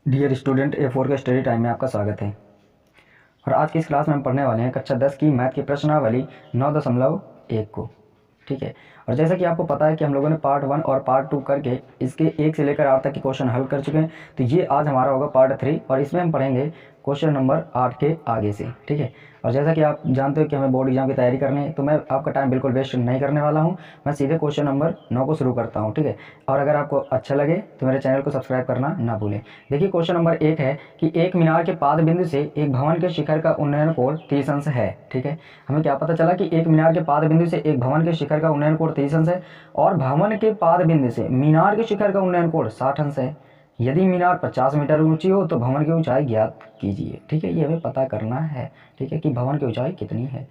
Dear student A4 के study time में आपका स्वागत है। और आज की इस क्लास में हम पढ़ने वाले हैं कक्षा 10 की मैथ की प्रश्नावली 9.1 को। ठीक है। और जैसा कि आपको पता है कि हम लोगों ने पार्ट 1 और पार्ट 2 करके इसके 1 से लेकर 8 तक के क्वेश्चन हल कर चुके हैं। तो ये आज हमारा होगा पार्ट 3 और इसमें हम पढ़ेंगे क्वेश्चन नंबर 8 के आगे से। ठीक है। और जैसा कि आप जानते हो कि हमें बोर्ड एग्जाम की तैयारी करनी है, तो मैं आपका टाइम बिल्कुल वेस्ट नहीं करने वाला हूं। मैं सीधे क्वेश्चन नंबर 9 को शुरू करता हूं। ठीक है। और अगर आपको अच्छा लगे तो मेरे चैनल को सब्सक्राइब करना ना भूलें। देखिए क्वेश्चन नंबर 1 है कि एक मीनार के पाद बिंदु से एक भवन के शिखर का उन्नयन कोण 30 अंश है। ठीक है। हमें क्या पता चला कि एक मीनार के पाद बिंदु से एक भवन के शिखर का उन्नयन कोण 30 अंश है और भवन के पाद बिंदु से मीनार के शिखर का उन्नयन कोण 60 अंश है। यदि मीनार 50 मीटर ऊंची हो तो भवन की ऊंचाई ज्ञात कीजिए। ठीक है। ये हमें पता करना है। ठीक है, कि भवन की ऊंचाई कितनी है।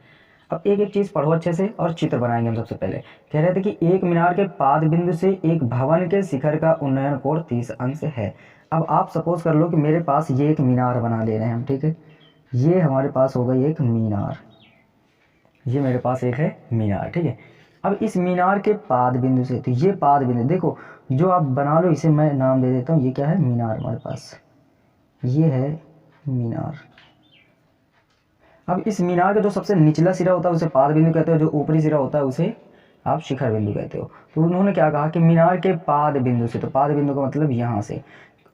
अब एक एक चीज पढ़ो अच्छे से और चित्र बनाएंगे हम। सबसे पहले कह रहे थे कि एक मीनार के पाद बिंदु से एक भवन के शिखर का उन्नयन कोण 30 अंश है। अब आप सपोज कर लो कि मेरे पास ये एक मीनार बना ले रहे हैं हम। ठीक है, ये हमारे पास होगा एक मीनार, ये मेरे पास एक है मीनार। ठीक है। अब इस मीनार के पाद बिंदु से, तो ये पाद बिंदु देखो जो आप बना लो, इसे मैं नाम दे देता हूँ। ये क्या है? मीनार हमारे पास, ये है मीनार। अब इस मीनार का जो सबसे निचला सिरा होता है उसे पाद बिंदु कहते हो, जो ऊपरी सिरा होता है उसे आप शिखर बिंदु कहते हो। तो उन्होंने क्या कहा कि मीनार के पाद बिंदु से, तो पाद बिंदु का मतलब यहाँ से,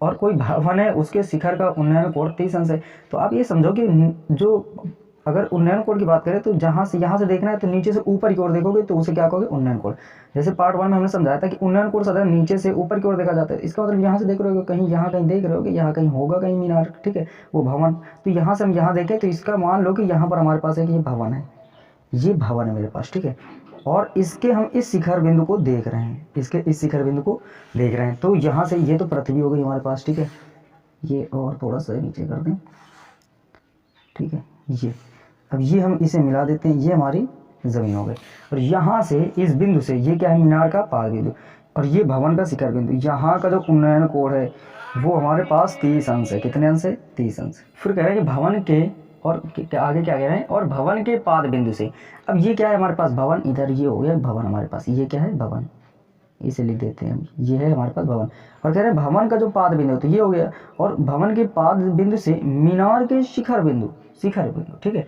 और कोई भवन है उसके शिखर का उन्नयन कोण 30 अंश है। तो आप ये समझो कि जो अगर उन्नयन कोण की बात करें तो जहाँ से यहाँ से देखना है तो नीचे से ऊपर की ओर देखोगे तो उसे क्या कहोगे? उन्नयन कोण। जैसे पार्ट 1 में हमने समझाया था कि उन्नयन कोण सदैव नीचे से ऊपर की ओर देखा जाता है। इसका मतलब यहाँ से देख रहे हो कहीं, यहाँ कहीं देख रहे हो कि यहाँ कहीं होगा कहीं मीनार। ठीक है, वो भवन। तो यहाँ से हम यहाँ देखें तो इसका मान लो कि यहाँ पर हमारे पास है कि ये भवन है, ये भवन है मेरे पास। ठीक है, और इसके हम इस शिखर बिंदु को देख रहे हैं, इसके इस शिखर बिंदु को देख रहे हैं। तो यहाँ से ये तो पृथ्वी हो गई हमारे पास। ठीक है, ये और थोड़ा सा नीचे कर दें। ठीक है, ये अब ये हम इसे मिला देते हैं, ये हमारी जमीन हो गई। और यहाँ से इस बिंदु से, ये क्या है? मीनार का पाद बिंदु, और ये भवन का शिखर बिंदु। यहाँ का जो उन्नयन कोण है वो हमारे पास 30 अंश है। कितने अंश है? 30 अंश। फिर कह रहे हैं कि भवन के, और आगे क्या कह रहे हैं? और भवन के पाद बिंदु से। अब ये क्या है हमारे पास? भवन। इधर ये हो गया भवन हमारे पास, ये क्या है? भवन। इसे लिख देते हैं हम, ये है हमारे पास भवन। और कह रहे हैं भवन का जो पाद बिंदु, तो ये हो गया, और भवन के पाद बिंदु से मीनार के शिखर बिंदु, शिखर बिंदु। ठीक है,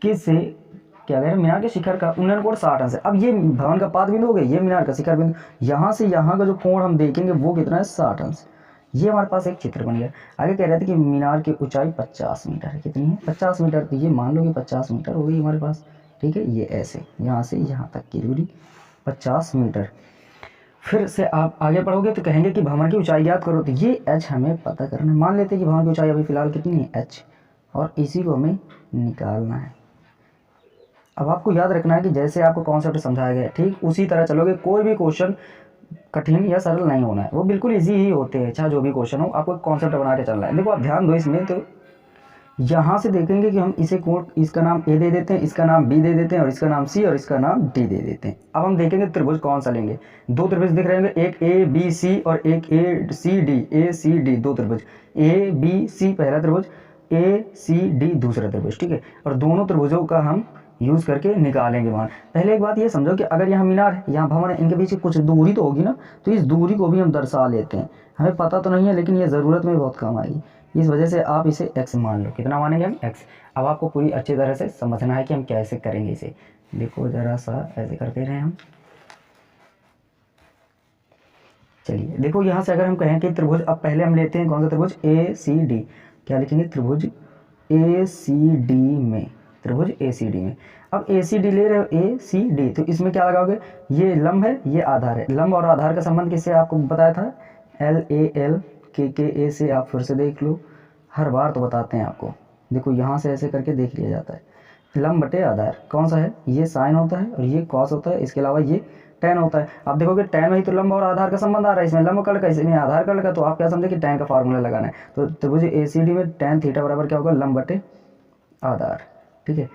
किससे क्या कह रहे हैं? मीनार के शिखर का उन्नयन कोण 60 अंश है। अब ये भवन का पाद बिंदु हो गया, ये मीनार का शिखर बिंदु। यहाँ से यहाँ का जो कोण हम देखेंगे वो कितना है? 60 अंश। ये हमारे पास एक चित्र बन गया। आगे कह रहे थे कि मीनार की ऊंचाई 50 मीटर है। कितनी है? 50 मीटर। तो ये मान लो कि 50 मीटर हो गई हमारे पास। ठीक है, ये ऐसे यहाँ से यहाँ तक की दूरी 50 मीटर। फिर से आप आगे पढ़ोगे तो कहेंगे कि भवन की ऊंचाई ज्ञात करो। तो ये h हमें पता करना है। मान लेते हैं कि भवन की ऊंचाई अभी फिलहाल कितनी है? h, और इसी को हमें निकालना है। अब आपको याद रखना है कि जैसे आपको कॉन्सेप्ट समझाया गया है ठीक उसी तरह चलोगे। कोई भी क्वेश्चन कठिन या सरल नहीं होना है, वो बिल्कुल इजी ही होते हैं। चाहे जो भी क्वेश्चन हो, आपको कॉन्सेप्ट बना के चलना है। देखो आप ध्यान दो इसमें। तो यहाँ से देखेंगे कि हम इसे कोण, इसका नाम ए दे देते हैं, इसका नाम बी दे देते हैं, और इसका नाम सी, और इसका नाम डी दे देते हैं। अब हम देखेंगे त्रिभुज कौन सा लेंगे। दो त्रिभुज दिख रहे होंगे, एक ए बी सी और एक ए सी डी। ए सी डी दो त्रिभुज, ए बी सी पहला त्रिभुज, ए सी डी दूसरा त्रिभुज। ठीक है, और दोनों त्रिभुजों का हम यूज करके निकालेंगे मान। पहले एक बात ये समझो कि अगर यहाँ मीनार है, यहाँ भवन है, इनके बीच कुछ दूरी तो होगी ना, तो इस दूरी को भी हम दर्शा लेते हैं। हमें पता तो नहीं है लेकिन ये ज़रूरत में बहुत काम आएगी, इस वजह से आप इसे x मान लो। कितना मानेंगे हम? x। अब आपको पूरी अच्छी तरह से समझना है कि हम कैसे करेंगे इसे। देखो जरा सा ऐसे करते रहे हम। चलिए देखो यहाँ से अगर हम कहें कि त्रिभुज, अब पहले हम लेते हैं कौन सा त्रिभुज? ए सी डी। क्या लिखेंगे? त्रिभुज ए सी डी में, त्रिभुज ए सी डी में। अब ए सी डी ले रहे हो, ए सी डी, तो इसमें क्या लगाओगे? ये लंब है, ये आधार है। लंब और आधार का संबंध किससे आपको बताया था? एल ए एल के ए से। आप फिर से देख लो, हर बार तो बताते हैं आपको। देखो यहाँ से ऐसे करके देख लिया जाता है। लंब बटे आधार कौन सा है? ये साइन होता है और ये कॉस होता है, इसके अलावा ये टेन होता है। आप देखोगे टेन में ही तो लंब और आधार का संबंध आ रहा है। इसमें लंब कड़ का, इसमें आधार कड़ का, तो आप क्या समझे कि टेन का फार्मूला लगाना है। तो त्रिभुज ए सी डी में टेन थीटा बराबर क्या होगा? लंब बटे आधार। ठीक है,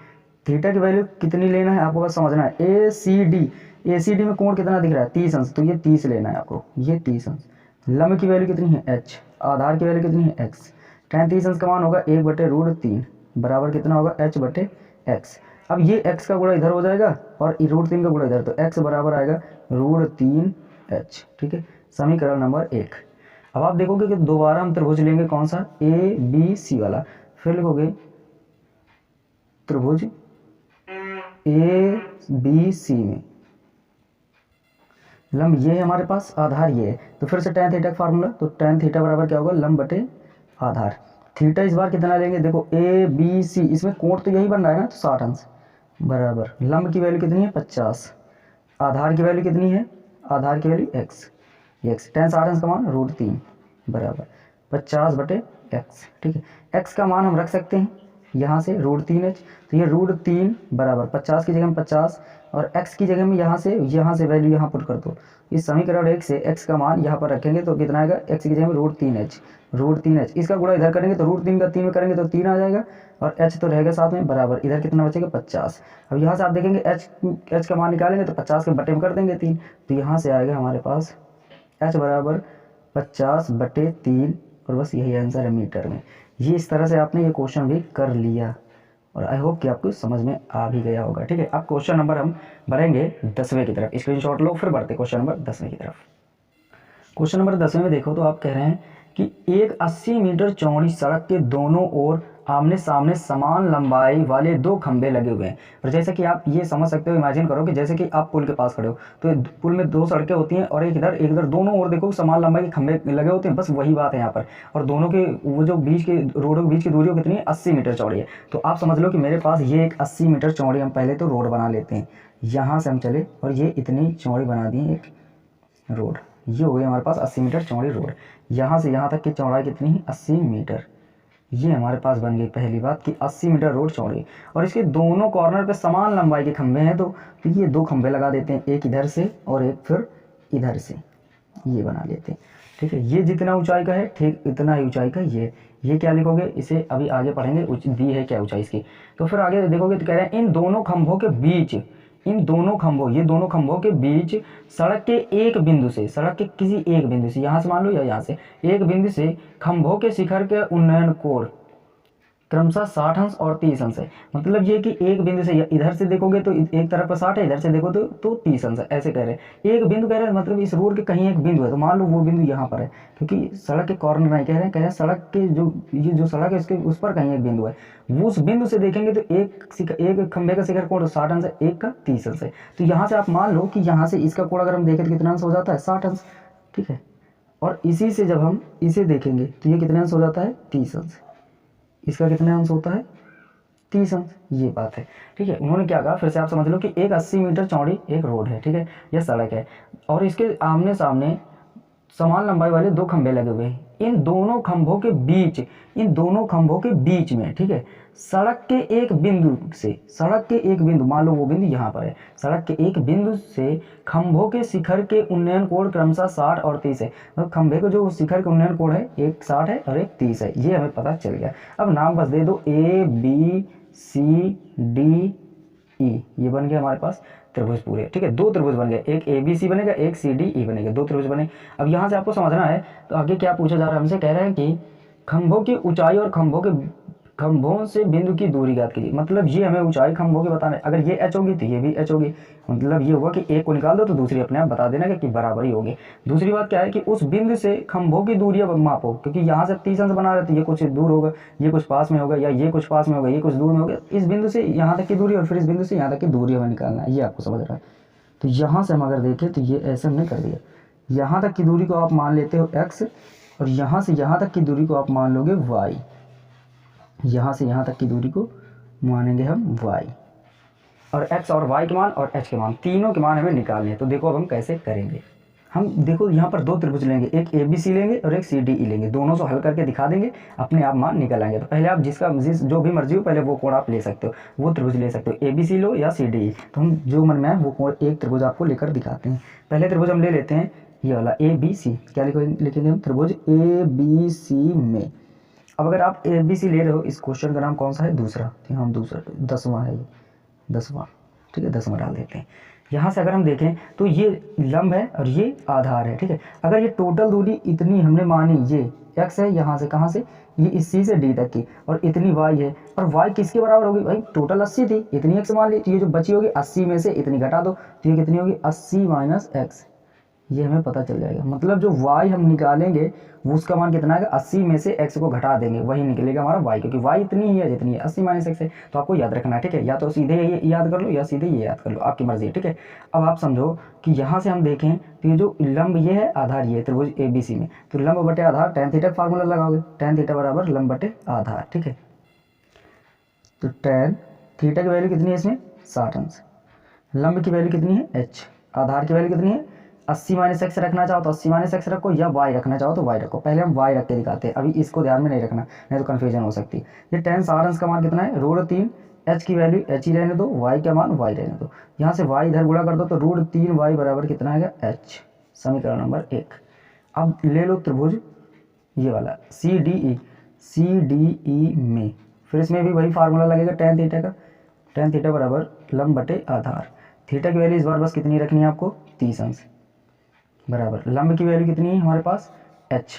थीटा की वैल्यू कितनी लेना है आपको बस समझना है। ए सी डी में कोण कितना दिख रहा है? 30 अंश। तो ये 30 लेना है आपको, ये 30 अंश। लंब की वैल्यू कितनी है? h। आधार की वैल्यू कितनी है? x। tan 30 अंश का मान होगा 1/√3 बराबर कितना होगा? h/x। अब ये x का गुणा इधर हो जाएगा और √3 का गुणा इधर, तो x बराबर आएगा √3h। ठीक है, समीकरण नंबर 1। अब आप देखोगे कि दोबारा हम त्रिभुज लेंगे कौन सा, ए बी सी वाला, फिर लिखोगे त्रिभुज ए बी सी में लंब ये है हमारे पास, आधार ये है, तो फिर से tan थीटा का फार्मूला, तो tan थीटा बराबर क्या होगा, लंब बटे आधार। थीटा इस बार कितना लेंगे, देखो ए बी सी, इसमें कोण तो यही बन रहा है ना, तो 60 अंश बराबर लंब की वैल्यू कितनी है 50, आधार की वैल्यू कितनी है, आधार की वैल्यू x, tan 60 अंश का मान √3 बराबर 50 बटे x। ठीक है, x का मान हम रख सकते हैं यहाँ से √3h, तो ये √3 बराबर 50 की जगह में 50 और x की जगह में यहाँ से वैल्यू यहाँ पुट कर दो। इस समीकरण 1 से x का मान यहाँ पर रखेंगे तो कितना आएगा, x की जगह में √3h, इसका गुणा इधर करेंगे तो √3 का 3 में करेंगे तो 3 आ जाएगा और h तो रहेगा साथ में बराबर, इधर कितना बचेगा 50। अब यहाँ से आप देखेंगे h का मान निकालेंगे तो 50 के बटे में कर देंगे 3, तो यहाँ से आएगा हमारे पास h बराबर 50 बटे 3 और बस यही आंसर है मीटर में। ये इस तरह से आपने ये क्वेश्चन भी कर लिया और आई होप कि आपको समझ में आ भी गया होगा। ठीक है, अब क्वेश्चन नंबर हम बढ़ेंगे 10वें की तरफ, स्क्रीनशॉट लो फिर बढ़ते क्वेश्चन नंबर 10वें की तरफ। क्वेश्चन नंबर 10वें में देखो तो आप कह रहे हैं कि एक 80 मीटर चौड़ी सड़क के दोनों ओर आमने सामने समान लंबाई वाले 2 खंभे लगे हुए हैं। और जैसे कि आप ये समझ सकते हो, इमेजिन करो कि जैसे कि आप पुल के पास खड़े हो, तो पुल में 2 सड़कें होती हैं और एक इधर दोनों ओर देखो समान लंबाई के खंभे लगे होते हैं, बस वही बात है यहाँ पर। और दोनों के वो जो बीच के रोडों के बीच की दूरी कितनी है, 80 मीटर चौड़ी है। तो आप समझ लो कि मेरे पास ये एक 80 मीटर चौड़ी, हम पहले तो रोड बना लेते हैं, यहाँ से हम चले और ये इतनी चौड़ी बना दी एक रोड, ये हो गई हमारे पास 80 मीटर चौड़ी रोड। यहाँ से यहाँ तक की चौड़ाई कितनी है, 80 मीटर। ये हमारे पास बन गई पहली बात कि 80 मीटर रोड चौड़ी, और इसके दोनों कॉर्नर पे समान लंबाई के खंभे हैं, तो ये 2 खंभे लगा देते हैं, एक इधर से और एक फिर इधर से, ये बना लेते हैं। ठीक है, ये जितना ऊंचाई का है ठीक इतना ही ऊंचाई का ये क्या लिखोगे, इसे अभी आगे पढ़ेंगे दी है क्या ऊंचाई इसकी। तो फिर आगे देखोगे तो कह रहे हैं इन दोनों खंभों के बीच, ये दोनों खंभों के बीच सड़क के एक बिंदु से, सड़क के किसी एक बिंदु से, यहाँ से मान लो या यहाँ से एक बिंदु से खंभों के शिखर के उन्नयन कोण क्रमशः 60 अंश और 30 अंश है। मतलब ये कि एक बिंदु से इधर से देखोगे तो एक तरफ पर 60 है, इधर से देखो तो 30 अंश है, ऐसे कह रहे हैं। एक बिंदु कह रहे हैं मतलब इस रोड के कहीं एक बिंदु है, तो मान लो वो बिंदु यहाँ पर है, क्योंकि सड़क के कॉर्नर नहीं कह रहे हैं सड़क के जो सड़क है उसके उस पर कहीं एक बिंदु है, वो उस बिंदु से देखेंगे तो एक खंभे का शिखर कोण 60 अंश है, एक का 30 अंश है। तो यहाँ से आप मान लो कि यहाँ से इसका कोण अगर हम देखें तो कितना अंश हो जाता है, 60 अंश। ठीक है, और इसी से जब हम इसे देखेंगे तो ये कितने अंश हो जाता है, 30 अंश। इसका कितने अंश होता है, 30 अंश। ये बात है। ठीक है, उन्होंने क्या कहा फिर से आप समझ लो कि एक 80 मीटर चौड़ी एक रोड है, ठीक है, यह सड़क है और इसके आमने सामने समान लंबाई वाले 2 खंभे लगे हुए हैं। इन दोनों खंभों के बीच में, ठीक है, सड़क के एक बिंदु मान लो वो बिंदु यहाँ पर है, सड़क के एक बिंदु से खंभों के शिखर के उन्नयन कोण क्रमशः 60 और 30 है। मतलब खंभे को जो शिखर के उन्नयन कोण है एक 60 है और एक 30 है, ये हमें पता चल गया। अब नाम बस दे दो ABCDE, ये बन गया हमारे पास त्रिभुज पूरे। ठीक है, 2 त्रिभुज बन गए, एक ABC बनेगा, एक CDE बनेगा, 2 त्रिभुज बने। अब यहाँ से आपको समझना है तो आगे क्या पूछा जा रहा है हमसे, कह रहे हैं कि खंभों की ऊंचाई और खंभों से बिंदु की दूरी ज्ञात कीजिए। मतलब ये हमें ऊंचाई खंभों की बताना है, अगर ये h होगी तो ये भी h होगी। मतलब ये होगा कि एक को निकाल दो तो दूसरी अपने आप बता देना कि बराबर ही होगी। दूसरी बात क्या है कि उस बिंदु से खंभों की दूरी अब मापो, क्योंकि यहाँ से 30 अंश बना रहे थे, ये कुछ दूर होगा, ये कुछ पास में होगा, या ये कुछ पास में होगा, ये कुछ दूर में होगा। इस बिंदु से यहाँ तक की दूरी और फिर इस बिंदु से यहाँ तक की दूरी हमें निकालना है, ये आपको समझ रहा है। तो यहाँ से हम अगर देखें तो ये ऐसे हमने कर दिया, यहाँ तक की दूरी को आप मान लेते हो x और यहाँ से यहाँ तक की दूरी को आप मान लोगे y, यहाँ से यहाँ तक की दूरी को मानेंगे हम y, और x और y के मान और h के मान, तीनों के मान हमें निकालने हैं। तो देखो अब हम कैसे करेंगे। हम देखो यहाँ पर 2 त्रिभुज लेंगे, एक ABC लेंगे और एक CDE लेंगे, दोनों से हल करके दिखा देंगे, अपने आप मान निकल आएंगे। तो पहले आप जो भी मर्जी हो पहले वो कोण आप ले सकते हो, वो त्रिभुज ले सकते हो, ABC लो या CDE। तो हम जो मन में है वो कोण एक त्रिभुज आपको लेकर दिखाते हैं। पहले त्रिभुज हम ले लेते हैं ये वाला ABC, क्या लिखेंगे हम, त्रिभुज ABC में। अब अगर आप ABC ले रहे हो, इस क्वेश्चन का नाम कौन सा है, दूसरा, हम दूसरा 10वां है, ये 10वां, ठीक है, 10वां डाल देते हैं। यहाँ से अगर हम देखें तो ये लंब है और ये आधार है। ठीक है, अगर ये टोटल दूरी इतनी हमने मानी, ये x है, यहाँ से कहाँ से, ये इस C से D तक की, और इतनी y है, और y किसके बराबर होगी भाई, टोटल 80 थी, इतनी x मान ली, तो ये जो बची होगी 80 में से इतनी घटा दो, तो ये कितनी होगी 80 - x, ये हमें पता चल जाएगा। मतलब जो y हम निकालेंगे वो उसका मान कितना आएगा, 80 में से x को घटा देंगे, वही निकलेगा हमारा y, क्योंकि y इतनी ही है जितनी है, 80 माइनस x है। तो आपको याद रखना है, ठीक है, या तो सीधे ये याद कर लो या सीधे ये याद कर लो, आपकी मर्जी है, ठीक है। अब आप समझो कि यहाँ से हम देखें तो ये जो लंब ये है, आधार ये त्रिभुज ABC में, तो लंब बटे आधार tan थीटा का फार्मूला लगाओगे, tan थीटा बराबर लंब बटे आधार, ठीक है। तो tan थीटा की वैल्यू कितनी है इसमें, 60 अंश, लंब की वैल्यू कितनी है h, आधार की वैल्यू कितनी है 80 माइनस एक्स रखना चाहो तो 80 माइनस एक्स रखो, या y रखना चाहो तो y रखो। पहले हम y रख के दिखाते हैं, अभी इसको ध्यान में नहीं रखना, नहीं तो कन्फ्यूजन हो सकती है। ये tan 60 अंश का मान कितना है, √3, h की वैल्यू h ही रहने दो, y का मान y रहने दो, यहाँ से y इधर गुणा कर दो तो √3y बराबर कितना आएगा h, समीकरण नंबर 1। अब ले लो त्रिभुज ये वाला CDE में, फिर इसमें भी वही फार्मूला लगेगा tan थीटा का, tan थीटा बराबर लंब बटे आधार, थीटा की वैल्यू इस बार बस कितनी रखनी है आपको, 30 अंश, बराबर लंब की वैल्यू कितनी है हमारे पास h,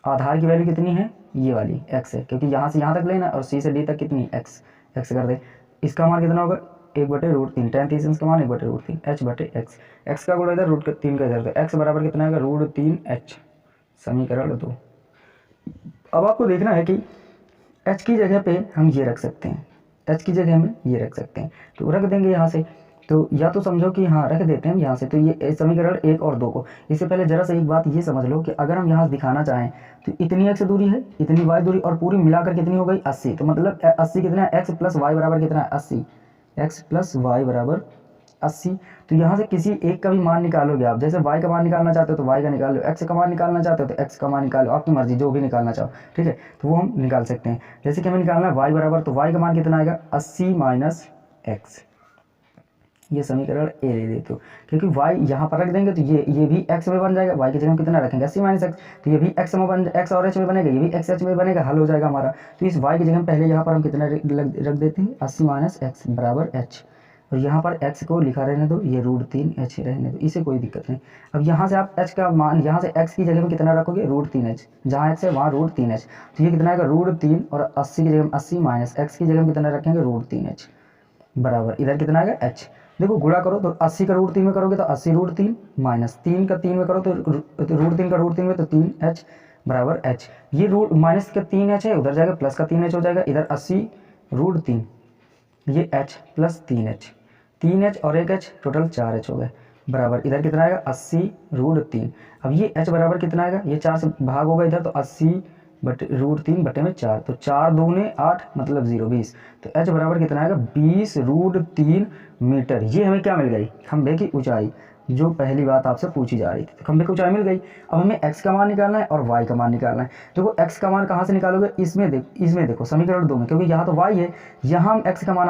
आधार की वैल्यू कितनी है ये वाली x है, क्योंकि यहाँ से यहाँ तक लेना और c से d तक कितनी x, x कर दे, इसका मान कितना होगा 1/√3, tan 30 अंश का मान 1/√3, h बटे x का गुणा इधर √3 का इधर, तो x बराबर कितना आएगा √3h, समीकरण 2। अब आपको देखना है कि h की जगह पे हम ये रख सकते हैं, h की जगह में ये रख सकते हैं, तो रख देंगे यहाँ से। तो या तो समझो कि हाँ रख देते हैं यहाँ से, तो ये समीकरण 1 और 2 को। इससे पहले जरा सा एक बात ये समझ लो कि अगर हम यहाँ से दिखाना चाहें तो इतनी x दूरी है, इतनी y दूरी, और पूरी मिलाकर कितनी हो गई 80, तो मतलब 80 कितना है, x प्लस वाई बराबर कितना है 80, x प्लस वाई बराबर 80। तो यहाँ से किसी एक का भी मान निकालोगे आप, जैसे y का मान निकालना चाहते हो तो y का निकाल लो, x का मान निकालना चाहते हो तो x का मान निकाल लो, आपकी मर्जी जो भी निकालना चाहो, ठीक है, तो वो हम निकाल सकते हैं। जैसे कि हमें निकालना है y बराबर, तो y का मान कितना आएगा 80 माइनस x, ये समीकरण ए ले देते हो, क्योंकि y यहाँ पर रख देंगे तो ये भी x में बन जाएगा, y की जगह हम कितना रखेंगे 80 माइनस x, तो ये भी x में बन, x और h में बनेगा, ये भी x h में बनेगा, हल हो जाएगा हमारा। तो इस y की जगह पहले यहाँ पर हम कितना रख देते हैं 80 माइनस x बराबर h, और यहाँ पर x को लिखा रहने दो, ये √3h रहने दो, इसे कोई दिक्कत नहीं। अब यहाँ से आप h का मान, यहाँ से x की जगह में कितना रखोगे √3h, जहाँ x है वहाँ √3h, तो ये कितना आएगा √3, और 80 की जगह 80 माइनस x की जगह में कितना रखेंगे √3h, बराबर इधर कितना आएगा h। देखो गुणा करो तो 80 का √3 में करोगे तो 80 √3 माइनस 3 का 3 में करो तो √3 का √3 में तो 3h बराबर h, ये रूट माइनस का 3h है, उधर जाएगा प्लस का 3h हो जाएगा, इधर 80 √3, ये h प्लस 3h और 1h टोटल 4h हो गए, बराबर इधर कितना आएगा 80 √3। अब ये h बराबर कितना आएगा, ये 4 से भाग होगा इधर, तो 80 बटे √3 बटे में 4, तो 4 दूने 8 मतलब 0 20, तो h बराबर कितना आएगा 20 √3 मीटर। ये हमें क्या मिल गई, खंभे की ऊंचाई, जो पहली बात आपसे पूछी जा रही थी, तो खंभे की ऊंचाई मिल गई। अब हमें x का मान निकालना है और y का मान निकालना है। देखो x का मान कहाँ से निकालोगे, इसमें देखो समीकरण 2 में, क्योंकि यहाँ तो y है, यहाँ हम h का मान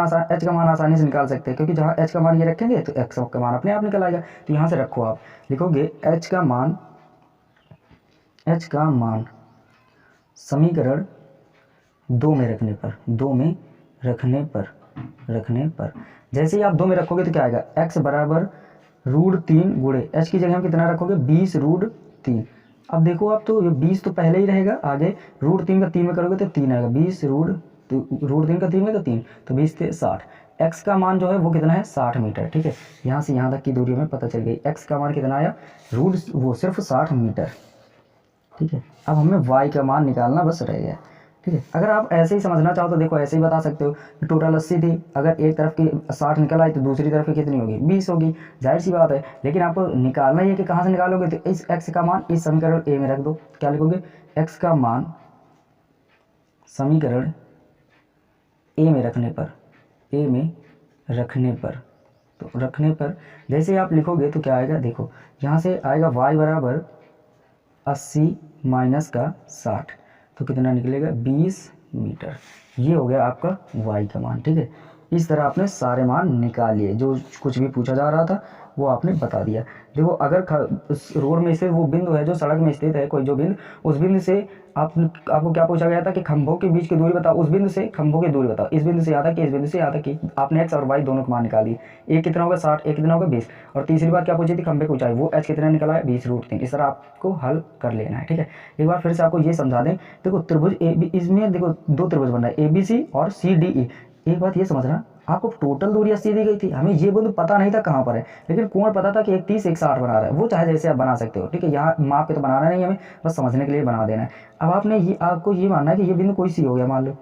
आसानी से निकाल सकते हैं, क्योंकि जहाँ h का मान ये रखेंगे तो x का मान अपने आप निकल आएगा। तो यहाँ से रखो, आप लिखोगे h का मान समीकरण 2 में रखने पर जैसे ही आप 2 में रखोगे तो क्या आएगा, x बराबर √3 गुणे h की जगह हम कितना रखोगे 20 √3। अब देखो आप, तो ये 20 तो पहले ही रहेगा, आगे √3 का 3 में करोगे तो 3 आएगा, 20 √3 का 3 में तो 3, तो 20 से 60। x का मान जो है वो कितना है 60 मीटर, ठीक है, यहाँ से यहाँ तक की दूरी में पता चल गई, x का मान कितना आया वो सिर्फ 60 मीटर, ठीक है। अब हमें y का मान निकालना बस रह गया, ठीक है। अगर आप ऐसे ही समझना चाहो तो देखो ऐसे ही बता सकते हो कि टोटल 80 थी, अगर एक तरफ की 60 निकल आई तो दूसरी तरफ की कितनी होगी 20 होगी, जाहिर सी बात है। लेकिन आपको निकालना ही है कि कहाँ से निकालोगे, तो इस x का मान इस समीकरण ए में रख दो। क्या लिखोगे, x का मान समीकरण ए में रखने पर जैसे आप लिखोगे तो क्या आएगा, देखो यहाँ से आएगा y बराबर 80 माइनस का 60, तो कितना निकलेगा 20 मीटर। ये हो गया आपका y का मान, ठीक है। इस तरह आपने सारे मान निकाल लिए, जो कुछ भी पूछा जा रहा था वो आपने बता दिया। देखो अगर रोड में से वो बिंदु है जो सड़क में स्थित है, कोई जो बिंदु, उस बिंदु से आपको क्या पूछा गया था कि खंभों के बीच की दूरी बताओ, उस बिंदु से खंभों की दूरी बताओ, इस बिंदु से यहाँ तक कि इस बिंदु से यहाँ तक कि आपने x और y दोनों के मान निकाल दिए, एक कितना होगा 60, एक कितना होगा 20, और तीसरी बात क्या पूछी थी खंभे की ऊंचाई, वो h कितना निकला है 20 √3। इस तरह आपको हल कर लेना है, ठीक है। एक बार फिर से आपको ये समझा दें, देखो त्रिभुज इसमें देखो 2 त्रिभुज बन रहा है ABC और CDE। एक बात ये समझना, आपको टोटल दूरी 80 दी गई थी, हमें ये बिंदु पता नहीं था कहाँ पर है, लेकिन कोण पता था कि एक 30 एक 60 बना रहा है, वो चाहे जैसे आप बना सकते हो, ठीक है। यहाँ माप के तो बनाना नहीं, हमें बस समझने के लिए बना देना है। अब आपने ये आपको ये मानना है कि ये बिंदु कोई सी हो गया, मान लो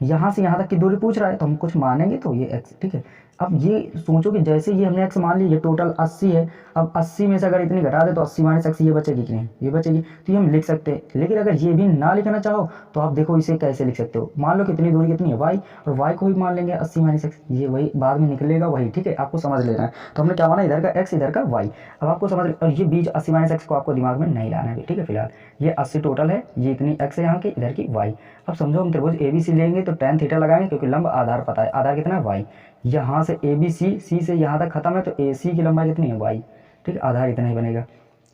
यहाँ से यहाँ तक की दूरी पूछ रहा है, तो हम कुछ मानेंगे तो ये x, ठीक है। अब ये सोचो कि जैसे ये हमने x मान ली, ये टोटल 80 है, अब 80 में से अगर इतनी घटा दे तो 80 माइनस x ये बचेगी कि नहीं, ये बचेगी, तो ये हम लिख सकते हैं। लेकिन अगर ये भी ना लिखना चाहो तो आप देखो इसे कैसे लिख सकते हो, मान लो कितनी दूरी कितनी है y, और y को भी मान लेंगे 80 माइनस x, ये वही बाद में निकलेगा वही, ठीक है। आपको समझ लेना है, तो हमने क्या माना, इधर का x इधर का y। अब आपको समझ, और ये बीच 80 माइनस x को आपको दिमाग में नहीं लाना है, ठीक है। फिलहाल ये 80 टोटल है, ये इतनी x है यहाँ की, इधर की y। अब समझो हम त्रिभुज ABC लेंगे तो tan थीटा लगाएंगे, क्योंकि लंब आधार पता है, आधार कितना है y, यहाँ से ABC, C से यहाँ तक खत्म है, तो AC की लंबाई कितनी है y, ठीक है। आधार इतना ही बनेगा,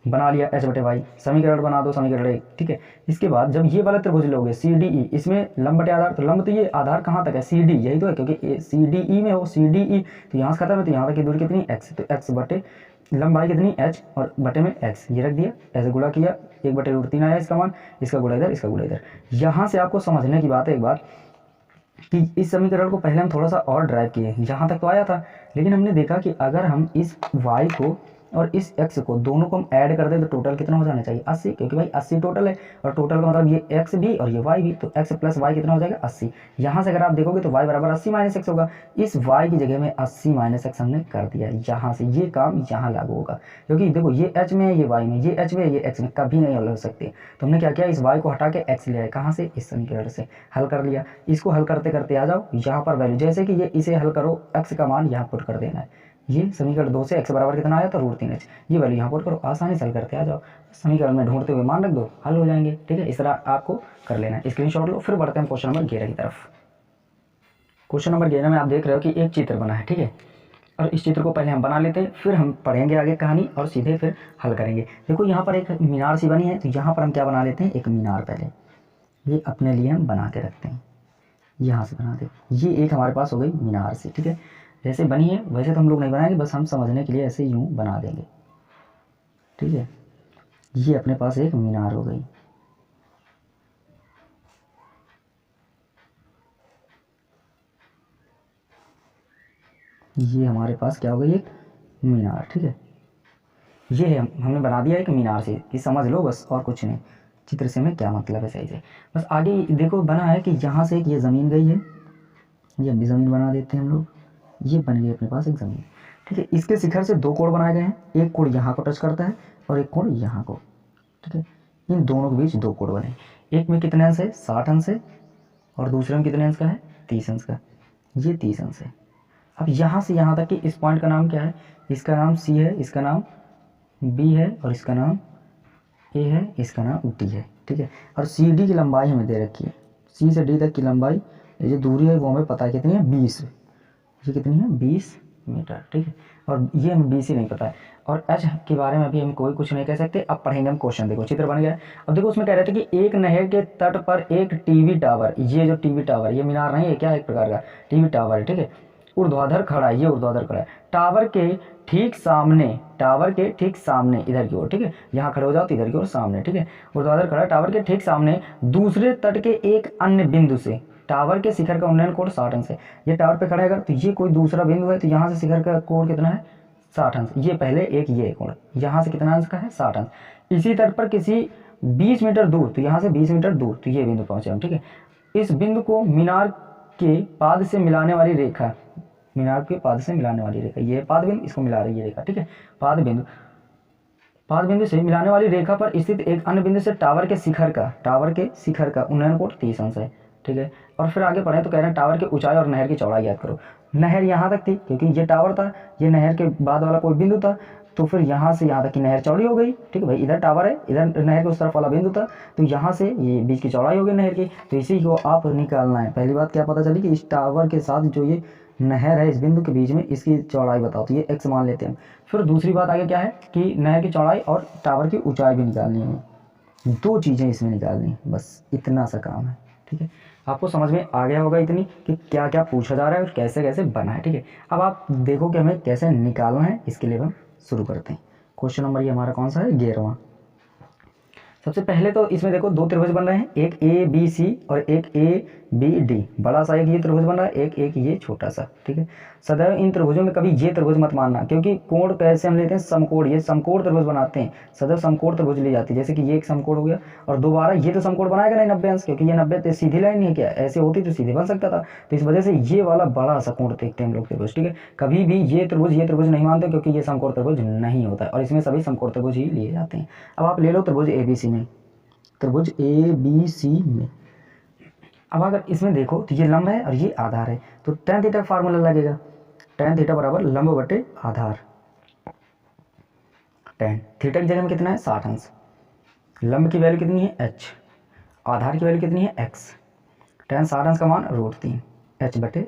बना लिया h/y, समीकरण बना दो, समीकरण 1, ठीक है। इसके बाद जब ये वाला त्रिभुज लोगे CDE, इसमें लंब बटे आधार, तो लंब तो ये आधार कहाँ तक है, CD, यही तो है, क्योंकि CDE में हो CDE, तो यहाँ से खत्म है, तो यहाँ तक की दूरी कितनी x, तो x बटे लंबाई कितनी h और बटे में x, ये रख दिया, ऐसे गुणा किया, 1/√3 आया इसका मान, इसका गुणा इधर, इसका गुणा इधर। यहाँ से आपको समझने की बात है एक बात, कि इस समीकरण को पहले हम थोड़ा सा और ड्राइव किए, यहाँ तक तो आया था, लेकिन हमने देखा कि अगर हम इस y को और इस x को दोनों को हम ऐड कर दें तो टोटल कितना हो जाना चाहिए, 80, क्योंकि भाई 80 टोटल है, और टोटल का मतलब ये x भी और ये y भी, तो x प्लस y कितना हो जाएगा 80। यहाँ से अगर आप देखोगे तो y बराबर 80 माइनस x होगा, इस y की जगह में 80 माइनस x हमने कर दिया। यहाँ से ये काम यहाँ लागू होगा, क्योंकि देखो ये h में है, ये y में, ये h में, ये x में, कभी नहीं हो सकते। तो हमने क्या किया, इस y को हटा के x ले आए, कहाँ से, इस समीकरण से हल कर लिया। इसको हल करते करते आ जाओ यहाँ पर वैल्यू, जैसे कि ये इसे हल करो, x का मान यहाँ पुट कर देना है, ये समीकरण 2 से x बराबर कितना आया था, √3h, ये वैल्यू यहाँ पुट करो, आसानी से हल करते आ जाओ, समीकरण में ढूंढते हुए मान रख दो, हल हो जाएंगे, ठीक है। इस तरह आपको कर लेना है, स्क्रीनशॉट लो। फिर बढ़ते हैं क्वेश्चन नंबर 11 की तरफ। क्वेश्चन नंबर 11 में आप देख रहे हो कि एक चित्र बना है, ठीक है, और इस चित्र को पहले हम बना लेते हैं, फिर हम पढ़ेंगे आगे कहानी और सीधे फिर हल करेंगे। देखो यहाँ पर एक मीनार सी बनी है, तो यहाँ पर हम क्या बना लेते हैं, एक मीनार पहले ये अपने लिए हम बना के रखते हैं, यहाँ से बना दे, ये एक हमारे पास हो गई मीनार सी, ठीक है। जैसे बनी है वैसे तो हम लोग नहीं बनाएंगे, बस हम समझने के लिए ऐसे यूं बना देंगे, ठीक है। ये अपने पास एक मीनार हो गई, ये हमारे पास क्या हो गई, एक मीनार, ठीक है। ये है हमने बना दिया एक मीनार से, कि समझ लो बस, और कुछ नहीं, चित्र से हमें क्या मतलब है सही से। बस आगे देखो बना है कि यहाँ से एक ये ज़मीन गई है, ये भी ज़मीन बना देते हैं हम लोग, ये बन गई अपने पास एक ज़मीन, ठीक है। इसके शिखर से दो कोण बनाए गए हैं, एक कोण यहाँ को टच करता है और एक कोण यहाँ को, ठीक है। इन दोनों के बीच दो कोण बने, एक में कितने अंश है, 60 अंश है, और दूसरे में कितने अंश का है, 30 अंश का, ये 30 अंश है। अब यहाँ से यहाँ तक कि इस पॉइंट का नाम क्या है, इसका नाम C है, इसका नाम B है, और इसका नाम A है, इसका नाम D है, ठीक है। और CD की लंबाई हमें दे रखी है, C से D तक की लंबाई, ये जो दूरी है वो हमें पता है कितनी है, 20, ये कितनी है, 20 मीटर, ठीक है। और ये हमें BC नहीं पता है, और H के बारे में अभी हम कोई कुछ नहीं कह सकते। अब पढ़ेंगे हम क्वेश्चन, देखो चित्र बन गया है। अब देखो उसमें कह रहे थे कि एक नहर के तट पर एक टीवी टावर, ये जो टीवी टावर, ये मीनार नहीं है, क्या एक प्रकार का टीवी टावर है, ठीक है, ऊर्ध्वाधर खड़ा है, ये ऊर्ध्वाधर खड़ा है, टावर के ठीक सामने, टावर के ठीक सामने इधर की ओर, ठीक है, यहाँ खड़े हो जाओ तो इधर की ओर सामने, ठीक है, ऊर्ध्वाधर खड़ा है, टावर के ठीक सामने दूसरे तट के एक अन्य बिंदु से टावर के शिखर का उन्नयन कोण 60 अंश है। ये टावर पे खड़ा है अगर, तो ये कोई दूसरा बिंदु है, तो यहाँ से शिखर का कोण कितना है, 60 अंश, ये पहले एक ये कोण, यहाँ से कितना अंश का है, 60 अंश। इसी तट पर किसी 20 मीटर दूर, तो यहाँ से 20 मीटर दूर, तो ये बिंदु पहुंचे हम, ठीक है। इस बिंदु को मीनार के पाद से मिलाने वाली रेखा, मीनार के पाद से मिलाने वाली रेखा, ये पाद बिंदु, इसको मिला रही है रेखा, ठीक है। पाद बिंदु से मिलाने वाली रेखा पर स्थित एक अन्य बिंदु से टावर के शिखर का उन्नयन कोण 30 अंश है, ठीक है। और फिर आगे पढ़े तो कह रहे हैं टावर की ऊंचाई और नहर की चौड़ाई याद करो। नहर यहाँ तक थी, क्योंकि ये टावर था, ये नहर के बाद वाला कोई बिंदु था, तो फिर यहाँ से यहाँ तक की नहर चौड़ी हो गई, ठीक है भाई, इधर टावर है, इधर नहर के उस तरफ वाला बिंदु था, तो यहाँ से ये बीच की चौड़ाई हो गई नहर की, तो इसी को आप निकालना है। पहली बात क्या पता चली कि इस टावर के साथ जो ये नहर है इस बिंदु के बीच में, इसकी चौड़ाई बताओ, तो ये x मान लेते हैं। फिर दूसरी बात आगे क्या है कि नहर की चौड़ाई और टावर की ऊंचाई भी निकालनी है, दो चीज़ें इसमें निकालनी है, बस इतना सा काम है, ठीक है। आपको समझ में आ गया होगा इतनी कि क्या क्या पूछा जा रहा है और कैसे कैसे बना है, ठीक है। अब आप देखो कि हमें कैसे निकालना है, इसके लिए हम शुरू करते हैं। क्वेश्चन नंबर ये हमारा कौन सा है, 11वां। सबसे पहले तो इसमें देखो दो त्रिभुज बन रहे हैं, एक ए बी सी और एक ए बी डी। बड़ा सा एक ये त्रिभुज बन रहा है, एक ये छोटा सा, ठीक है। सदैव इन त्रिभुजों में कभी ये त्रिभुज मत मानना, क्योंकि कोण कैसे हम लेते हैं, समकोण, ये समकोण त्रिभुज बनाते हैं, सदैव समकोण त्रिभुज ली जाती है। जैसे कि ये एक समकोण हो गया और दोबारा ये तो समकोण बनाएगा नहीं 90 अंश, क्योंकि ये 90 तो सीधी लाइन नहीं है, क्या ऐसे होती तो सीधे बन सकता था। तो इस वजह से ये वाला बड़ा सा कोण देखते हैं हम लोग त्रिभुज, ठीक है। कभी भी ये त्रिभुज नहीं मानते, क्योंकि ये समकोण त्रिभुज नहीं होता है और इसमें सभी समकोण त्रिभुज ही लिए जाते हैं। अब आप ले लो त्रिभुज ABC में, त्रिभुज ABC में अब अगर इसमें देखो तो ये लंब है और ये आधार है, तो tan थीटा का फार्मूला लगेगा, tan थीटा बराबर लंब बटे आधार। tan थीटा की जगह में कितना है 60 अंश, लंब की वैल्यू कितनी है h, आधार की वैल्यू कितनी है x, tan 60 अंश का मान √3 h बटे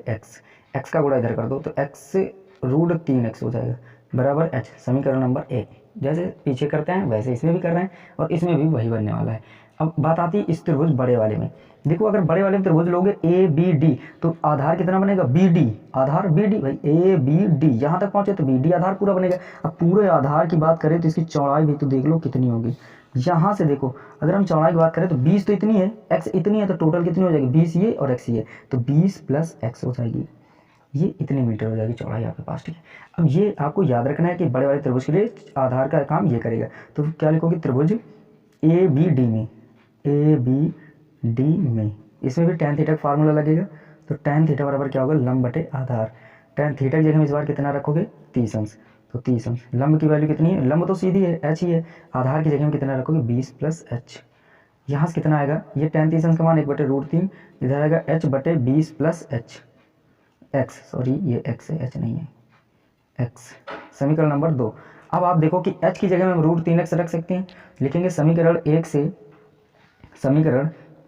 x का गुणा इधर कर दो तो x √3x हो जाएगा बराबर h। समीकरण नंबर 1। जैसे पीछे करते हैं वैसे इसमें भी कर रहे हैं और इसमें भी वही बनने वाला है। अब बात आती है इस त्रिभुज बड़े वाले में। देखो अगर बड़े वाले में त्रिभुज लोगे ABD तो आधार कितना बनेगा BD, आधार BD भाई ABD, यहाँ तक पहुंचे तो BD आधार पूरा बनेगा। अब पूरे आधार की बात करें तो इसकी चौड़ाई भी तो देख लो कितनी होगी। यहाँ से देखो अगर हम चौड़ाई की बात करें तो 20 तो इतनी है, x इतनी है, तो टोटल कितनी हो जाएगी 20 ये और x ये, तो 20 + x हो जाएगी, ये इतने मीटर हो जाएगी चौड़ाई आपके पास, ठीक है। अब ये आपको याद रखना है कि बड़े वाले त्रिभुज के लिए आधार का काम ये करेगा। तो क्या लिखोगे त्रिभुज ABD में इसमें भी tan थीटा का फार्मूला लगेगा, तो tan थीटा बराबर क्या होगा लंब बटे आधार। tan थीटा की जगह में इस बार कितना रखोगे 30 अंश, तो 30 अंश। लंब की वैल्यू कितनी है, लंब तो सीधी है h ही है, आधार की जगह में कितना रखोगे 20 + h। यहाँ से कितना आएगा, ये tan 30 अंश का मान 1/√3, इधर आएगा h बटे 20 + h, x सॉरी ये x है h नहीं है x। समीकरण नंबर 2। अब आप देखो कि h की जगह में हम √3x रख सकते हैं, लिखेंगे समीकरण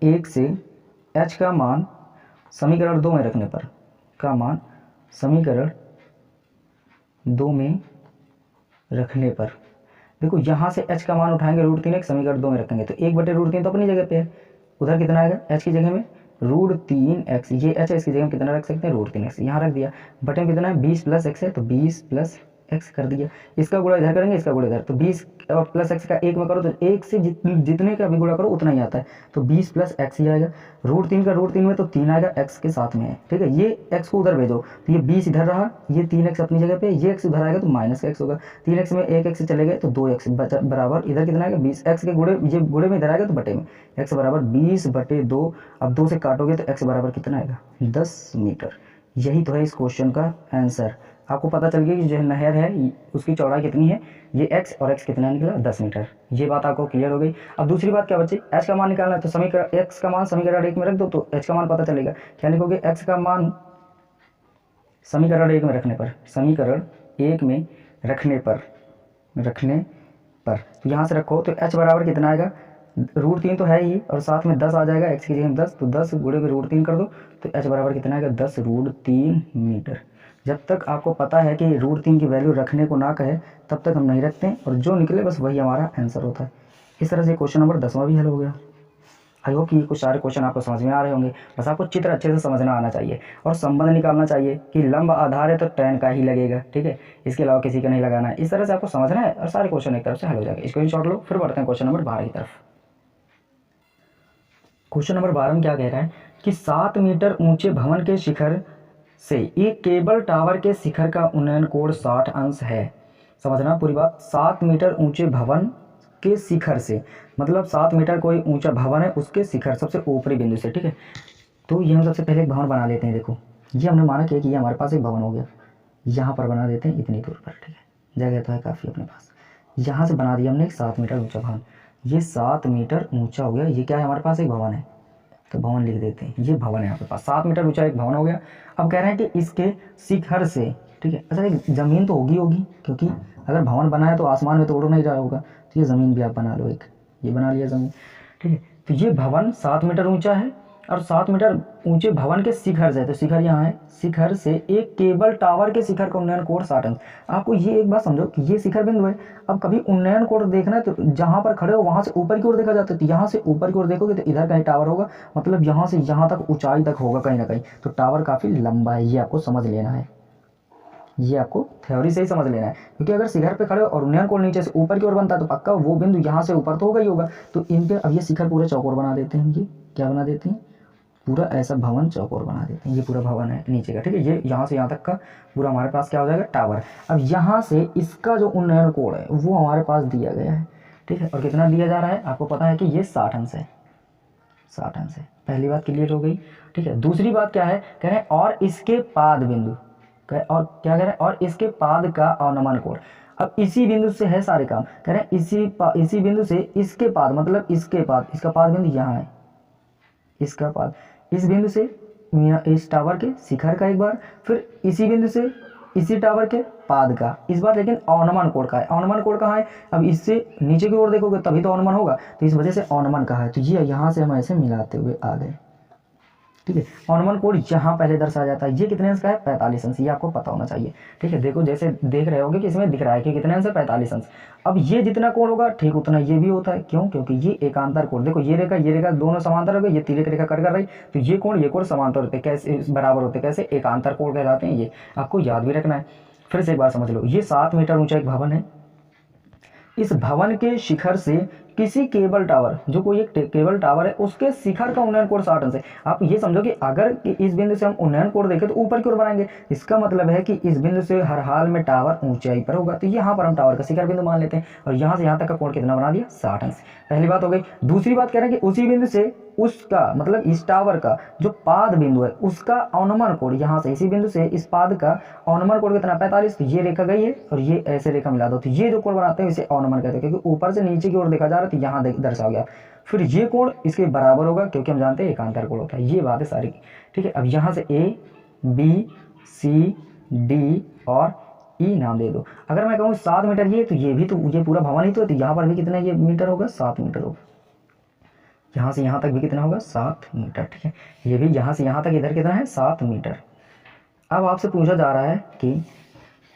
1 से h का मान समीकरण 2 में रखने पर का मान समीकरण 2 में रखने पर देखो यहाँ से h का मान उठाएंगे √3x, समीकरण 2 में रखेंगे तो 1/√3 तो अपनी जगह पे है, उधर कितना आएगा h की जगह में √3x, ये h है इसकी जगह में कितना रख सकते हैं √3x, यहाँ रख दिया। बटे में कितना है 20 + x है तो 20 + x कर दिया, इसका गुणा इधर करेंगे इसका गुणा इधर, तो 20 और प्लस x का 1 में करो तो 1 से जितने का भी गुणा करो उतना ही आता है, तो 20 + x ही आएगा। √3 का √3 में तो 3 आएगा x के साथ में है, ठीक है। ये x को उधर भेजो तो ये 20 इधर रहा, ये 3x अपनी जगह पे, ये x उधर आएगा तो -x होगा, 3x में 1x चले गए तो 2x बराबर इधर कितना आएगा 20, x के गुणे ये गुणे में इधर आएगा तो बटे में, x बराबर 20/2। अब 2 से काटोगे तो x बराबर कितना आएगा 10 मीटर। यही तो है इस क्वेश्चन का आंसर। आपको पता चल गया कि जो नहर है उसकी चौड़ाई कितनी है, ये x और x कितना निकला 10 मीटर। ये बात आपको क्लियर हो गई। अब दूसरी बात क्या बच्चे, h का मान निकालना है तो समीकरण x का मान समीकरण 1 में रख दो तो h का मान पता चलेगा। क्या लिखोगे x का मान समीकरण 1 में रखने पर, समीकरण 1 में रखने पर तो यहाँ से रखो तो h बराबर कितना आएगा, √3 तो है ही और साथ में 10 आ जाएगा, x की जगह में 10, तो 10 गुणे में √3 कर दो तो h बराबर कितना आएगा 10 √3 मीटर। जब तक आपको पता है कि √3 की वैल्यू रखने को ना कहे तब तक हम नहीं रखते हैं, और जो निकले बस वही हमारा आंसर होता है। इस तरह से क्वेश्चन नंबर 10वां भी हल हो गया। आई होप कि कुछ सारे क्वेश्चन आपको समझ में आ रहे होंगे, बस आपको चित्र अच्छे से समझना आना चाहिए और संबंध निकालना चाहिए कि लंब आधार है तो tan का ही लगेगा, ठीक है, इसके अलावा किसी का नहीं लगाना है। इस तरह से आपको समझना है और सारे क्वेश्चन एक तरफ से हल हो जाएगा। स्क्रीनशॉट लो, फिर बढ़ते हैं क्वेश्चन नंबर 12 की तरफ। क्वेश्चन नंबर 12 में क्या कह रहा है कि 7 मीटर ऊंचे भवन के शिखर से एक केबल टावर के शिखर का उन्नयन कोण 60 अंश है। समझना पूरी बात, 7 मीटर ऊंचे भवन के शिखर से, मतलब 7 मीटर कोई ऊंचा भवन है उसके शिखर सबसे ऊपरी बिंदु से, ठीक है। तो ये हम सबसे पहले एक भवन बना लेते हैं। देखो ये हमने माना कि ये हमारे पास एक भवन हो गया, यहाँ पर बना देते हैं इतनी दूर पर, ठीक है, जगह तो है काफ़ी अपने पास। यहाँ से बना दिया हमने 7 मीटर ऊंचा भवन, ये 7 मीटर ऊंचा हो गया, ये क्या है हमारे पास एक भवन है, तो भवन लिख देते हैं, ये भवन है आपके पास 7 मीटर ऊंचा एक भवन हो गया। अब कह रहे हैं कि इसके शिखर से, ठीक है, अच्छा एक ज़मीन तो होगी क्योंकि अगर भवन बना है तो आसमान में तो उड़ नहीं रहा होगा, तो ये ज़मीन भी आप बना लो, एक ये बना लिया ज़मीन, ठीक है। तो ये भवन 7 मीटर ऊंचा है और 7 मीटर ऊंचे भवन के शिखर से, तो शिखर यहाँ है, शिखर से एक केबल टावर के शिखर का उन्नयन कोण 60 अंश। आपको ये एक बात समझो कि ये शिखर बिंदु है। अब कभी उन्नयन कोण देखना है तो जहाँ पर खड़े हो वहाँ से ऊपर की ओर देखा जाता है, तो यहाँ से ऊपर की ओर देखोगे तो इधर कहीं टावर होगा, मतलब यहाँ से यहाँ तक ऊंचाई तक होगा कहीं ना कहीं, तो टावर काफ़ी लंबा है, ये आपको समझ लेना है। ये आपको थ्योरी से ही समझ लेना है, क्योंकि अगर शिखर पे खड़े हो और उन्नयन कोण नीचे से ऊपर की ओर बनता है तो पक्का वो बिंदु यहाँ से ऊपर तो होगा ही होगा। तो इनके अब ये शिखर पूरे चौकोर बना देते हैं, ये क्या बना देते हैं, पूरा ऐसा भवन चौकोर बना देते हैं। ये पूरा भवन है नीचे का, ठीक है। ये यहाँ से यहाँ तक का पूरा हमारे पास क्या हो जाएगा, टावर। अब यहाँ से इसका जो उन्नयन कोण है वो हमारे पास दिया गया है, ठीक है। और कितना दिया जा रहा है, आपको पता है कि ये 60 अंश है, 60 अंश है। पहली बात क्लियर हो गई, ठीक है। दूसरी बात क्या है, कह रहे हैं और इसके पाद बिंदु, और क्या कह रहे हैं, और इसके पाद का अवनमन कोण। अब इसी बिंदु से है सारे काम, कह रहे हैं इसी बिंदु से इसके पाद, मतलब इसके पाद, इसका पाद बिंदु यहाँ है, इसका पाद इस बिंदु से इस टावर के शिखर का एक बार, फिर इसी बिंदु से इसी टावर के पाद का इस बार, लेकिन अवनमन कोण का है। अवनमन कोण कहाँ है, अब इससे नीचे की ओर देखोगे तभी तो अवनमन होगा, तो इस वजह से अवनमन कहा है। तो ये यहाँ से हम ऐसे मिलाते हुए आ गए, ठीक है। अवनमन कोण यहाँ पहले दर्शाया जाता है। ये कितने अंश का है, 45 अंश, ये आपको पता होना चाहिए, ठीक है। देखो जैसे देख रहे होगे कि इसमें दिख रहा है कि कितने अंश है, 45 अंश। अब ये जितना कोण होगा ठीक उतना ये भी होता है, क्यों, क्योंकि ये एकांतर कोण, देखो ये रेखा दोनों समांतर हो गए, ये तिर्यक रेखा कट कर रही, तो ये कोण समांतर होते हैं, कैसे बराबर होते हैं, कैसे, एकांतर कोण कहलाते हैं। ये आपको याद भी रखना है। फिर से एक बार समझ लो, ये 7 मीटर ऊंचा एक भवन है। इस भवन के शिखर से किसी केबल टावर, जो कोई एक केबल टावर है, उसके शिखर का उन्नयन कोण 60 अंश है। आप ये समझो कि अगर इस बिंदु से हम उन्नयन कोण देखें तो ऊपर की ओर बनाएंगे, इसका मतलब है कि इस बिंदु से हर हाल में टावर ऊंचाई पर होगा, तो यहाँ पर हम टावर का शिखर बिंदु मान लेते हैं। और यहाँ से यहाँ तक का कोण कितना बना दिया, 60 अंश। पहली बात हो गई। दूसरी बात कह रहे हैं कि उसी बिंदु से उसका, मतलब इस टावर का जो पाद बिंदु है उसका अवनमन कोण, यहाँ से इसी बिंदु से इस पाद का अवनमन कोण कितना, 45। तो ये रेखा गई है और ये ऐसे रेखा मिला दो, तो ये जो कोण बनाते हैं इसे अवनमन कहते हैं, क्योंकि ऊपर से नीचे की ओर देखा जा रहा है, तो यहाँ दर्शाओगे आप। फिर ये कोण इसके बराबर होगा, क्योंकि हम जानते हैं एकांतर कोण होता है। ये बात है सारी, ठीक है। अब यहाँ से ए बी सी डी और ई नाम दे दो। अगर मैं कहूँ 7 मीटर ये, तो ये भी तो ये पूरा भवन ही तो यहाँ पर भी कितना ये मीटर होगा, 7 मीटर होगा। यहाँ से यहाँ तक भी कितना होगा, 7 मीटर, ठीक है। ये भी यहाँ से यहाँ तक इधर कितना है, 7 मीटर। अब आपसे पूछा जा रहा है कि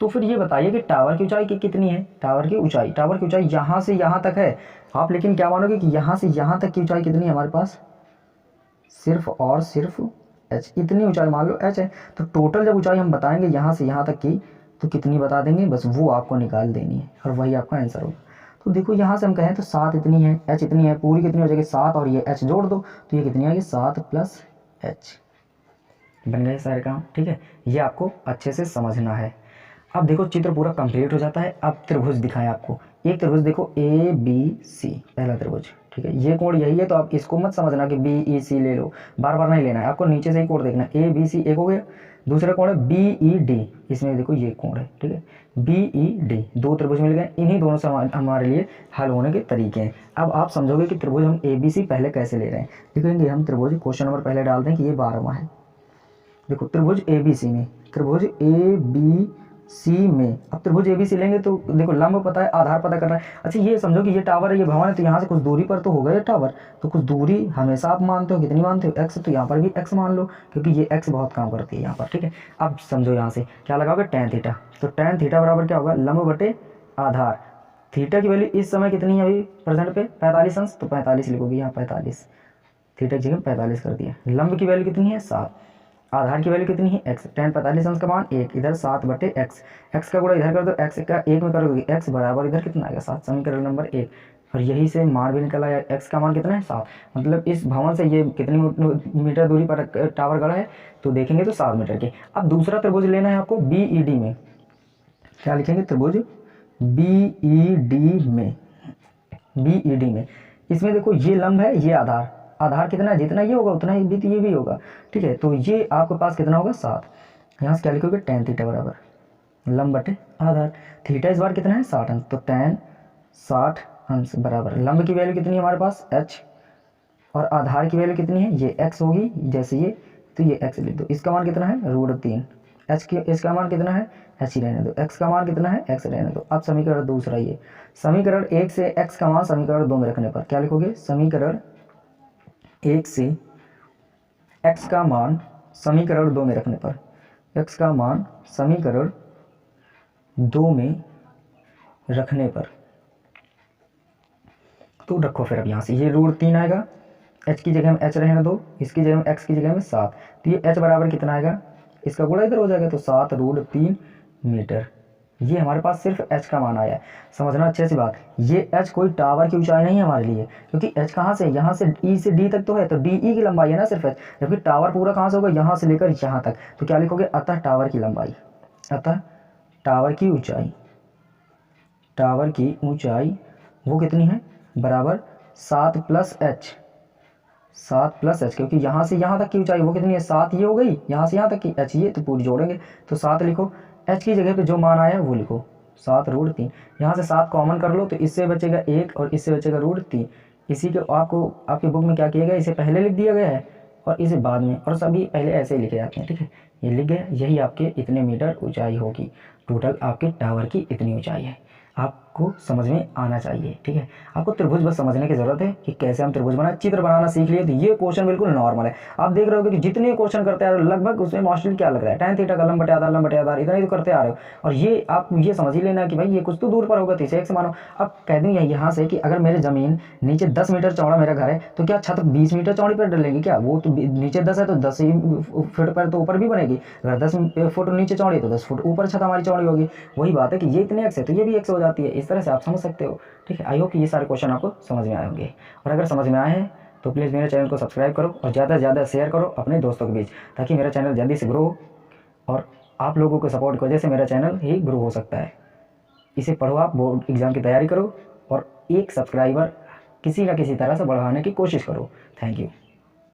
तो फिर ये बताइए कि टावर की ऊंचाई कितनी है। टावर की ऊंचाई यहाँ से यहाँ तक है। आप लेकिन क्या मानोगे कि यहाँ से यहाँ तक की ऊंचाई कितनी है हमारे पास, सिर्फ और सिर्फ h, इतनी ऊंचाई मान लो h है। तो टोटल जब ऊंचाई हम बताएंगे यहाँ से यहाँ तक की, तो कितनी बता देंगे, बस वो आपको निकाल देनी है और वही आपका आंसर होगा। तो देखो यहाँ से हम कहें तो 7 इतनी है, h इतनी है, पूरी कितनी हो जाएगी 7, और ये h जोड़ दो तो ये कितनी आएगी, 7 + h। बन गए सारे काम, ठीक है। ये आपको अच्छे से समझना है। अब देखो चित्र पूरा कंप्लीट हो जाता है। अब त्रिभुज दिखाएं आपको। एक त्रिभुज देखो ABC, पहला त्रिभुज, ठीक है। ये कोण यही है, तो आप इसको मत समझना कि BEC ले लो, बार बार नहीं लेना है आपको, नीचे से ही कोण देखना है। ABC एक हो गया। दूसरा कोण है BED, इसमें देखो ये कोण है, ठीक है। BED, 2 त्रिभुज मिल गए। इन्हीं दोनों से हमारे लिए हल होने के तरीके हैं। अब आप समझोगे कि त्रिभुज हम ABC पहले कैसे ले रहे हैं। लिखेंगे हम त्रिभुज, क्वेश्चन नंबर पहले डाल दें कि ये 12वां है। देखो त्रिभुज ABC में, त्रिभुज ABC में, अब त्रिभुज ABC लेंगे तो देखो लंब पता है, आधार पता करना है। अच्छा ये समझो कि ये टावर है, ये भवन है, तो यहाँ से कुछ दूरी पर तो होगा ये टावर, तो कुछ दूरी हमेशा आप मानते हो, कितनी मानते हो, x, तो यहाँ पर भी x मान लो, क्योंकि ये x बहुत काम करती है यहाँ पर, ठीक है। अब समझो यहाँ से क्या लगाओगे, tan थीटा। तो tan थीटा बराबर क्या होगा, लंब बटे आधार। थीटा की वैल्यू इस समय कितनी है अभी प्रेजेंट पे, 45 अंश, तो 45 लिखोगे यहाँ, 45, थीटा की जगह 45 कर दिया। लंब की वैल्यू कितनी है, 7। आधार की वैल्यू कितनी है, x। tan 45 अंश का मान 1, इधर 7 बटे x। x का गुणा इधर कर दो, x का 1 में करोगे, x बराबर इधर कितना आएगा, 7। समीकरण नंबर 1। और यही से मान भी निकल आया, x का मान कितना है, 7। मतलब इस भवन से ये कितनी मीटर दूरी पर टावर गड़ा है, तो देखेंगे तो 7 मीटर के। अब दूसरा त्रिभुज लेना है आपको BED में। क्या लिखेंगे, त्रिभुज BED में, BED में। इसमें देखो ये लंब है, ये आधार, आधार कितना है, जितना ये होगा उतना ही ये भी होगा, ठीक है। तो ये आपके पास कितना होगा, 7। यहाँ से क्या लिखोगे, tan थीटा बराबर लंब बटे आधार। थीटा इस बार कितना है, 60 अंश, तो tan 60 अंश बराबर लंब की वैल्यू कितनी है हमारे पास, h, और आधार की वैल्यू कितनी है, ये x होगी, जैसे ये, तो ये x लिख दो। इसका मान कितना है, √3। इसका मान कितना है, h ही रहने दो। x का मान कितना है, x रहने दो। अब समीकरण दूसरा, ये समीकरण 1 से x का मान समीकरण 2 में रखने पर क्या लिखोगे, समीकरण 1 से x का मान समीकरण 2 में रखने पर, x का मान समीकरण 2 में रखने पर, तो रखो फिर। अब यहाँ से ये √3 आएगा, h की जगह में h रहने दो, इसकी जगह में x की जगह में 7, तो ये h बराबर कितना आएगा, इसका गुणा इधर हो जाएगा, तो 7 √3 मीटर। ये हमारे पास सिर्फ एच का मान आया है। समझना अच्छे से बात, ये एच कोई टावर की ऊंचाई नहीं है हमारे लिए, क्योंकि एच कहाँ से, यहाँ से ई से डी तक तो है, तो डी ई की लंबाई है ना सिर्फ एच, जबकि टावर पूरा कहाँ से होगा, यहाँ से लेकर यहाँ तक। तो क्या लिखोगे, अतः टावर की लंबाई, अतः टावर की ऊंचाई, टावर की ऊंचाई वो कितनी है, बराबर 7 प्लस एच, 7 प्लस एच, क्योंकि यहाँ से यहाँ तक की ऊंचाई वो कितनी है, 7 ये हो गई, यहाँ से यहाँ तक की एच ये, तो पूरी जोड़ेंगे तो 7 लिखो, एच की जगह पे जो मान आया वो लिखो 7√3। यहाँ से 7 कॉमन कर लो तो इससे बचेगा 1 और इससे बचेगा √3। इसी के आपको आपकी बुक में क्या किया गया, इसे पहले लिख दिया गया है और इसे बाद में, और सभी पहले ऐसे ही लिखे जाते हैं, ठीक है। ये लिख गया, यही आपके इतने मीटर ऊंचाई होगी, टोटल आपके टावर की इतनी ऊंचाई है। आपको समझ में आना चाहिए, ठीक है। आपको त्रिभुज बस समझने की जरूरत है कि कैसे हम त्रिभुज बनाए, चित्र बनाना सीख लिए तो ये क्वेश्चन बिल्कुल नॉर्मल है। आप देख रहे हो कि जितने क्वेश्चन करते आ रहे हो लगभग उसमें मोस्टली क्या लग रहा है, tan थीटा का लंब बटे आधार इतना ही तो करते आ रहे हो। और ये आप ये समझ ही लेना कि भाई ये कुछ तो दूर पर होगा, तो इसे एक से मानो। अब कह दूँ यहाँ से कि अगर मेरी जमीन नीचे 10 मीटर चौड़ा मेरा घर है, तो क्या छत 20 मीटर चौड़ी पर डलेगी क्या, वो तो नीचे 10 है तो 10 फुट पर तो ऊपर भी बनेगी, अगर 10 फुट नीचे चौड़ी तो 10 फुट ऊपर छत हमारी चौड़ी होगी। वही बात है कि ये इतने एक्स है तो ये भी एक्स हो जाती है, इस तरह से आप समझ सकते हो, ठीक है। आई होप कि ये सारे क्वेश्चन आपको समझ में आए होंगे, और अगर समझ में आए हैं तो प्लीज़ मेरे चैनल को सब्सक्राइब करो और ज़्यादा से ज़्यादा शेयर करो अपने दोस्तों के बीच, ताकि मेरा चैनल जल्दी से ग्रो हो, और आप लोगों के सपोर्ट की वजह से मेरा चैनल ही ग्रो हो सकता है। इसे पढ़ो, आप बोर्ड एग्जाम की तैयारी करो और एक सब्सक्राइबर किसी न किसी तरह से बढ़ाने की कोशिश करो। Thank you.